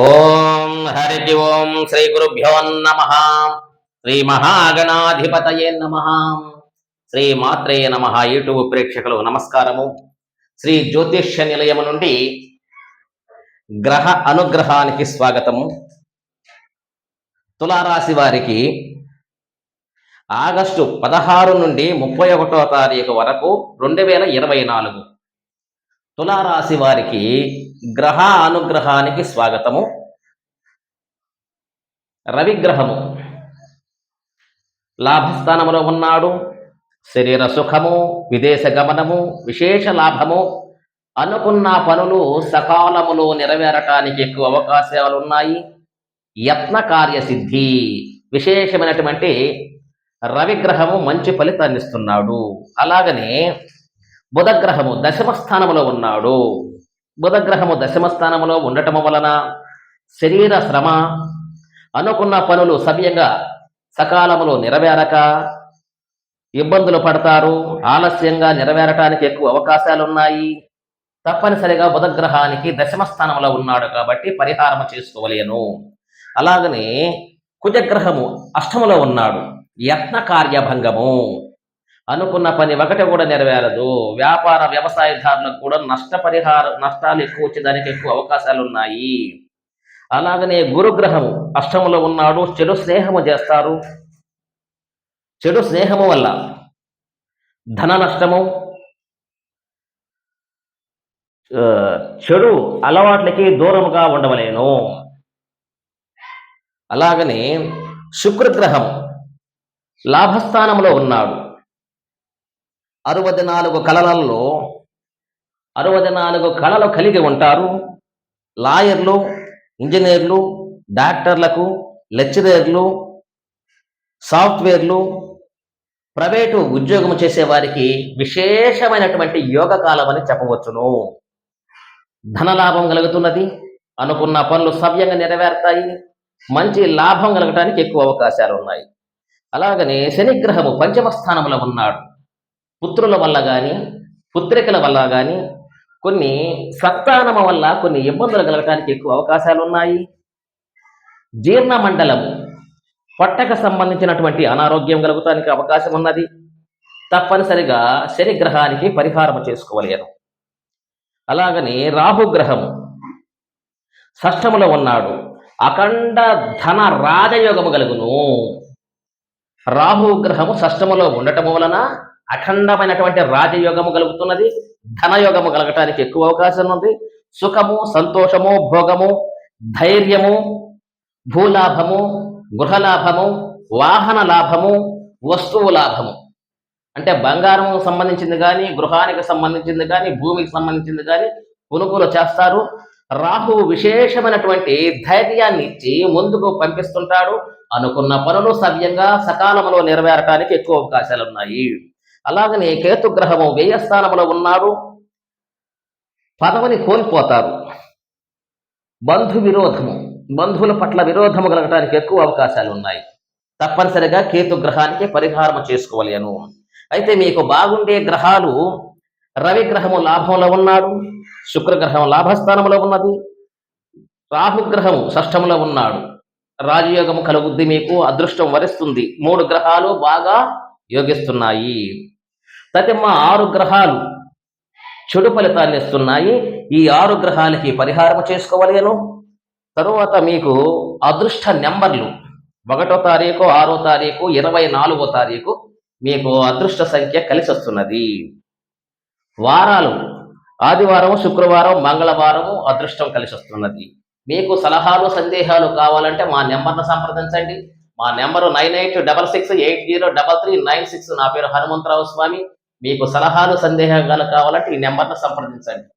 ఓం హరి ఓం శ్రీ గురుభ్యో నమ. శ్రీ మహాగణాధిపతయే నమ. శ్రీ మాత్రే నమ. యూట్యూబ్ ప్రేక్షకులు నమస్కారము. శ్రీ జ్యోతిష్య నిలయము నుండి గ్రహ అనుగ్రహానికి స్వాగతము. తులారాశి వారికి ఆగస్టు 16 నుండి 31వ తారీఖు వరకు 2024 తులారాశి వారికి గ్రహ అనుగ్రహానికి స్వాగతము. రవిగ్రహము లాభస్థానములో ఉన్నాడు. శరీర సుఖము, విదేశ గమనము, విశేష లాభము, అనుకున్న పనులు సకాలములో నెరవేరటానికి ఎక్కువ అవకాశాలు ఉన్నాయి. యత్న కార్యసిద్ధి, విశేషమైనటువంటి రవిగ్రహము మంచి ఫలితాన్ని ఇస్తున్నాడు. అలాగనే బుధగ్రహము దశమ స్థానములో ఉన్నాడు. బుధగ్రహము దశమ స్థానములో ఉండటము వలన శరీర శ్రమ, అనుకున్న పనులు సవ్యంగా సకాలములో నెరవేరక ఇబ్బందులు పడతారు. ఆలస్యంగా నెరవేరటానికి ఎక్కువ అవకాశాలు ఉన్నాయి. తప్పనిసరిగా బుధగ్రహానికి దశమ స్థానంలో ఉన్నాడు కాబట్టి పరిహారం చేసుకోవలేను. అలాగనే కుజగ్రహము అష్టములో ఉన్నాడు. యత్న కార్యభంగము, అనుకున్న పని ఒకటి కూడా నెరవేరదు. వ్యాపార వ్యవసాయదారులకు కూడా నష్టాలు ఎక్కువ వచ్చేదానికి ఎక్కువ అవకాశాలు ఉన్నాయి. అలాగనే గురుగ్రహము అష్టములో ఉన్నాడు. చెడు స్నేహము చేస్తారు. చెడు స్నేహము వల్ల ధన నష్టము, చెడు అలవాట్లకి దూరముగా ఉండవలేను. అలాగనే శుక్రగ్రహం లాభస్థానంలో ఉన్నాడు. 64 కళలలో 64 కళలు కలిగి ఉంటారు. లాయర్లు, ఇంజనీర్లు, డాక్టర్లకు, లెక్చరర్లు, సాఫ్ట్వేర్లు, ప్రైవేటు ఉద్యోగం చేసే వారికి విశేషమైనటువంటి యోగ కాలం అని చెప్పవచ్చును. ధనలాభం కలుగుతున్నది. అనుకున్న పనులు సవ్యంగా నెరవేరుతాయి. మంచి లాభం కలగటానికి ఎక్కువ అవకాశాలు ఉన్నాయి. అలాగనే శనిగ్రహము పంచమ స్థానంలో ఉన్నాడు. పుత్రుల వల్ల కానీ, పుత్రికల వల్ల కానీ, కొన్ని సంతానము వల్ల కొన్ని ఇబ్బందులు కలగటానికి ఎక్కువ అవకాశాలు ఉన్నాయి. జీర్ణ మండలము, పొట్టకు సంబంధించినటువంటి అనారోగ్యం కలుగుతానికి అవకాశం ఉన్నది. తప్పనిసరిగా శనిగ్రహానికి పరిహారం చేసుకోవలేను. అలాగని రాహుగ్రహము షష్టములో ఉన్నాడు. అఖండ ధన రాజయోగము కలుగును. రాహుగ్రహము షష్టములో ఉండటము వలన అఖండమైనటువంటి రాజయోగము కలుగుతున్నది. ధనయోగము కలగటానికి ఎక్కువ అవకాశం ఉంది. సుఖము, సంతోషము, భోగము, ధైర్యము, భూలాభము, గృహలాభము, వాహన లాభము, వస్తువు లాభము, అంటే బంగారం సంబంధించింది కానీ, గృహానికి సంబంధించింది కానీ, భూమికి సంబంధించింది కానీ కొనుగోలు చేస్తారు. రాహు విశేషమైనటువంటి ధైర్యాన్ని ఇచ్చి ముందుకు పంపిస్తుంటాడు. అనుకున్న పనులు సవ్యంగా సకాలంలో నెరవేరటానికి ఎక్కువ అవకాశాలు ఉన్నాయి. అలాగనే కేతుగ్రహము వ్యయస్థానంలో ఉన్నాడు. పదవిని కోల్పోతారు. బంధు విరోధము, బంధువుల పట్ల విరోధము కలగటానికి ఎక్కువ అవకాశాలు ఉన్నాయి. తప్పనిసరిగా కేతుగ్రహానికి పరిహారం చేసుకోవలేను. అయితే మీకు బాగుండే గ్రహాలు రవిగ్రహము లాభంలో ఉన్నాడు. శుక్రగ్రహం లాభస్థానంలో ఉన్నది. రాహుగ్రహము షష్టంలో ఉన్నాడు. రాజయోగము కలుగుద్ది. మీకు అదృష్టం వరిస్తుంది. 3 గ్రహాలు బాగా యోగిస్తున్నాయి. తతిమ్మ 6 గ్రహాలు చెడు ఫలితాన్ని ఇస్తున్నాయి. ఈ 6 గ్రహాలకి పరిహారం చేసుకోవలేను. తరువాత మీకు అదృష్ట నెంబర్లు 1వ తారీఖు, 6వ తారీఖు, 24వ తారీఖు మీకు అదృష్ట సంఖ్య కలిసి వస్తున్నది. వారాలు ఆదివారం, శుక్రవారం, మంగళవారము అదృష్టం కలిసి వస్తున్నది. మీకు సలహాలు, సందేహాలు కావాలంటే మా నెంబర్ను సంప్రదించండి. మా నెంబరు 9866803396. నా పేరు హనుమంతరావు స్వామి. మీకు సలహాలు, సందేహాలు కావాలంటే ఈ నెంబర్ను సంప్రదించండి.